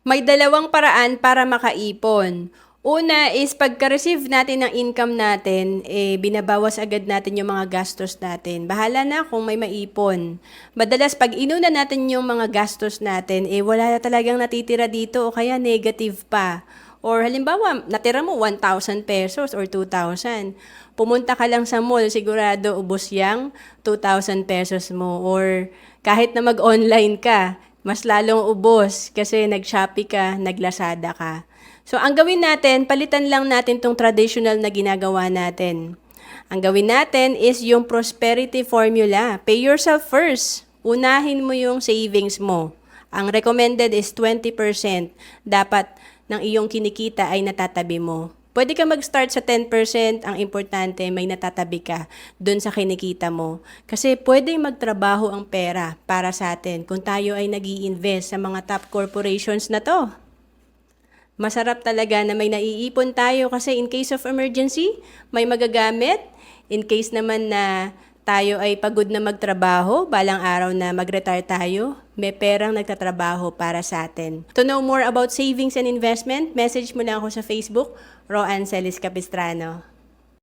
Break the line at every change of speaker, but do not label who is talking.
May dalawang paraan para makaipon. Una is pagka-receive natin ng income natin, binabawas agad natin yung mga gastos natin. Bahala na kung may maipon. Madalas pag inuna natin yung mga gastos natin, wala na talagang natitira dito o kaya negative pa. Or halimbawa, natira mo 1,000 pesos or 2,000. Pumunta ka lang sa mall, sigurado ubos yang 2,000 pesos mo. Or kahit na mag-online ka, mas lalong ubos kasi nag-Shopee ka, nag-Lazada ka. So, ang gawin natin, palitan lang natin tong traditional na ginagawa natin. Ang gawin natin is yung prosperity formula. Pay yourself first. Unahin mo yung savings mo. Ang recommended is 20%. Dapat ng iyong kinikita ay natatabi mo. Pwede ka mag-start sa 10%, ang importante may natatabi ka dun sa kinikita mo. Kasi pwedeng magtrabaho ang pera para sa atin kung tayo ay nag-i-invest sa mga top corporations na to. Masarap talaga na may naiipon tayo kasi in case of emergency, may magagamit. In case naman na tayo ay pagod na magtrabaho, balang araw na mag-retire tayo, may perang nagtatrabaho para sa atin. To know more about savings and investment, message mo lang ako sa Facebook, Roanne Celis Capistrano.